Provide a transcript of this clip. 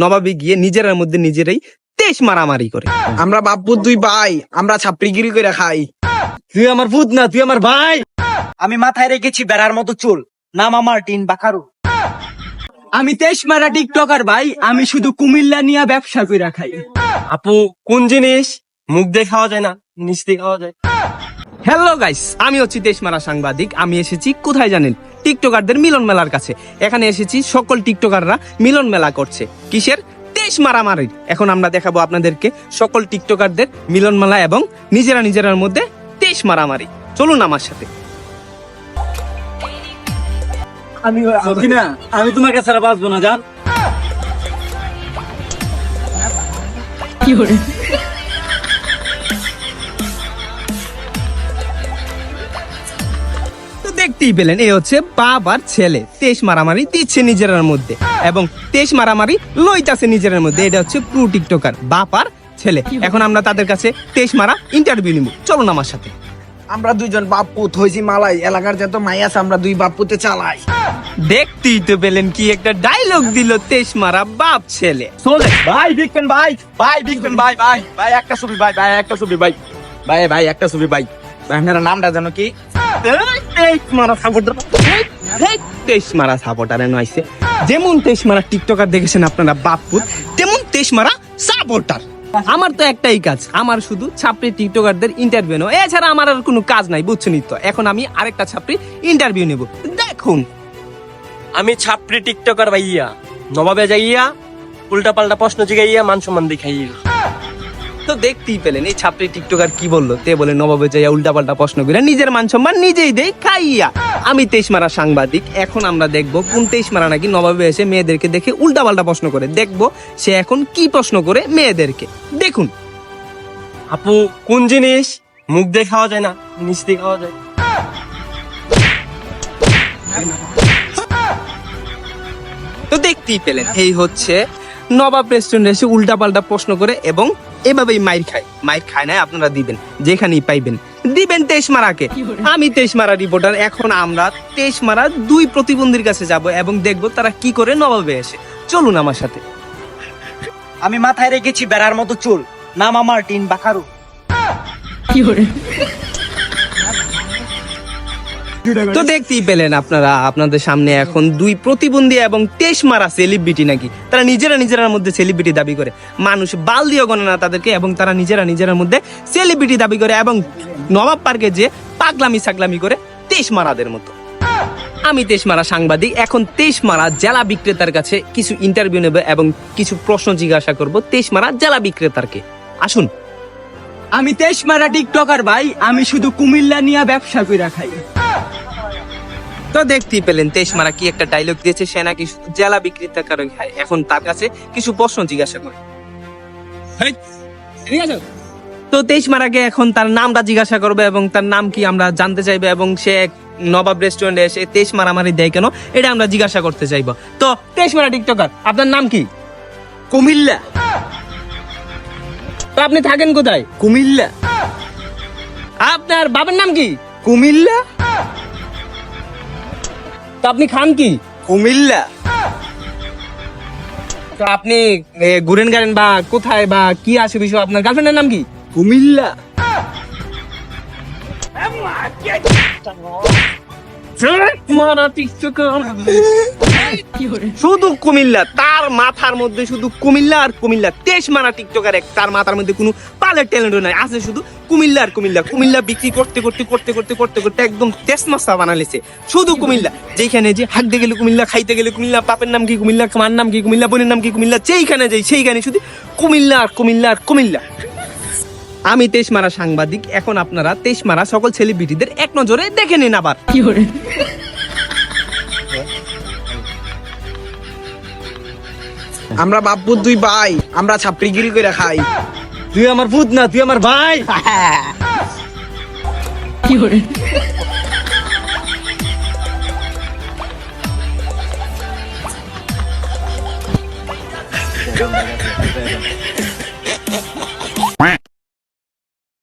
নবাবে গিয়ে নিজেরার মধ্যে নিজেরাই তেজ মারামারি করে। আমরা বাপ্পু দুই ভাই, আমরা ছাপড়িগিরি করে খাই। তুই আমার ভূত না, তুই আমার ভাই। আমি মাথায় রেখেছি বেড়ার মতো চুল, নাম আমার টিন বাকারু। আমি তেজ মারা টিকটকার ভাই, আমি শুধু কুমিল্লা নিয়ে ব্যবসা করে খাই। আপু কোন জিনিস মুখ দিয়ে খাওয়া যায় না, নিচ দিয়ে খাওয়া যায়? হ্যালো গাইস, আমি হচ্ছি তেজ মারা সাংবাদিক। আমি এসেছি কোথায় জানেন? টিকটকারদের মিলন মেলার কাছে। এখানে এসেছি, সকল টিকটকাররা মিলন মেলা করছে। কিসের? তেজ মারামারির। এখন আমরা দেখাবো আপনাদেরকে সকল টিকটকারদের মিলন মেলা এবং নিজেরার মধ্যে তেজ মারামারি। চলুন আমার সাথে। আমি তোমাকে ছাড়া বাঁচবো না, জান। তো দেখতেই পেলেন, এই হচ্ছে বাপ আর ছেলে তেজ মারামারি দিচ্ছে নিজেরার মধ্যে এবং তেজ মারামারি লইতাছে নিজেরার মধ্যে। এটা হচ্ছে প্রো টিকটকার বাপ আর ছেলে। এখন আমরা তাদের কাছে তেজ মারা ইন্টারভিউ নিব। চলুন আমার সাথে। আমরা দুইজন বাপ্পু থইছি মালাই, এলাকার যত মাই আছে আমরা দুই বাপ্পুতে চালাই। দেখতেই তো পেলেন কি একটা ডায়লগ দিল তেজ মারা বাপ ছেলে। চলে ভাই, বিগপেন ভাই, বিগপেন ভাই, ভাই একটা ছবি, ভাই একটা ছবি, ভাই একটা ছবি, ভাই আপনার নামটা জানো কি? তেজ মারা সাপোর্টার, তেজ মারা সাপোর্টারে নয়ছে। যেমন তেজ মারা টিকটকার দেখেছেন আপনারা বাপ্পুর, তেমন তেজ মারা সাপোর্টার। আমার তো একটাই কাজ, আমার শুধু ছাপড়ি টিকটকারদের ইন্টারভিউ নেব, এছাড়া আমার আর কোনো কাজ নাই, বুঝছেনই তো। এখন আমি আরেকটা ছাপড়ি ইন্টারভিউ নেব। দেখুন, আমি ছাপড়ি টিকটকার ভাইয়া, নবাবে যাইয়া উল্টা পাল্টা প্রশ্ন জিগাইয়া মান সম্মান দেখাইয়া। তো দেখতেই পেলেন এই ছাপড়ি টিকটকার কি বললো। তে বলে নবাবে যাইয়া উল্টা পাল্টা প্রশ্ন করে নিজের মান সম্মান নিজেই দেই খাইয়া। আমি তেজ মারা সাংবাদিক। এখন আমরা দেখবো কোন তেজ মারা নাকি নবাবে এসে মেয়েদেরকে দেখে উল্টা পাল্টা প্রশ্ন করে। দেখবো সে এখন কি প্রশ্ন করে মেয়েদেরকে। দেখুন। আপু কোন জিনিস মুখ দিয়ে খাওয়া যায় না, নিচ দিয়ে খাওয়া যায়? তো দেখতেই পেলেন, এই হচ্ছে নবাব রেস্টুরেন্ট এসে উল্টা পাল্টা প্রশ্ন করে এবং এভাবেই মাইর খায় না, আপনারা দিবেন যেখানেই পাইবেন, দিবেন তেজ মারাকে। আমি তেজ মারা রিপোর্টার। এখন আমরা তেজ মারা দুই প্রতিবন্ধীর কাছে যাব এবং দেখবো তারা কি করে নবাবে এসে। চলুন আমার সাথে। আমি মাথায় রেখেছি বেড়ার মতো চুল, নাম আমার টিন বাকারু। তো দেখতেই পেলেন আপনারা, আপনাদের সামনে এখন দুই প্রতিবন্ধী এবং তেজ মারা সেলিব্রিটি নাকি তারা নিজেরার মধ্যে সেলিব্রিটি দাবি করে। মানুষ বাল দিয়ে গণে না তাদেরকে এবং তারা নিজেরার মধ্যে সেলিব্রিটি দাবি করে এবং নবাব পার্কে যে পাগলামি সাগলামি করে তেজ মারাদের মতো। আমি তেজ মারা সাংবাদিক। এখন তেজ মারা জেলা বিক্রেতার কাছে কিছু ইন্টারভিউ নেবে এবং কিছু প্রশ্ন জিজ্ঞাসা করব তেজ মারা জেলা বিক্রেতারকে। আসুন। আমি তেজ মারা টিকটকার ভাই, আমি শুধু কুমিল্লা নিয়ে ব্যবসা করে খাই। তো দেখতেই পেলেন তেজ মারা কি একটা ডায়লগ দিয়েছে, সে নাকি শুধু জেলা বিক্রেতা কারণ। এখন তার কাছে কিছু প্রশ্ন জিজ্ঞাসা করে। তো তেজ মারাকে এখন তার নামটা জিজ্ঞাসা করবে এবং তার নাম কি আমরা জানতে চাইবো এবং সে নবাব রেস্টুরেন্টে এসে তেজ মারামারি দেয় কেন এটা আমরা জিজ্ঞাসা করতে চাইবো। তো তেজ মারা টিকটকার, আপনার নাম কি? কুমিল্লা। তো আপনি থাকেন কোথায়? কুমিল্লা। আপনার বাবার নাম কি? কুমিল্লা। তো আপনি খান কি? কুমিল্লা। তো আপনি ঘুরেন গাড়েন বা কোথায় বা কি আসে বিষয়? আপনার গার্লফ্রেন্ডের নাম কি? কুমিল্লা। শুধু কুমিল্লা, তার মাথার মধ্যে শুধু কুমিল্লা আর কুমিল্লা। তেজ মারা টিকটকার এক, তার মাথার মধ্যে কোনো পালের ট্যালেন্ট নাই, আছে শুধু কুমিল্লা আর কুমিল্লা। কুমিল্লা বিক্রি করতে একদম তেজ মাস্তা বানালেছে শুধু কুমিল্লা। যেখানে যে হাঁটতে গেলে কুমিল্লা, খাইতে গেলে কুমিল্লা, বাপের নাম কি কুমিল্লা, মার নাম কি কুমিল্লা, বোনের নাম কি কুমিল্লা, যেইখানে যাই সেইখানে শুধু কুমিল্লা আর কুমিল্লা। আমি তেজ মারা সাংবাদিক। এখন আপনারা তেজ মারা সকল সেলিব্রিটিদের এক নজরে দেখে নিন আবার। আমরা বাপ্পু দুই ভাই, আমরা ছাপড়িগিরি করে খাই। তুই আমার ভূত না, তুই আমার ভাই।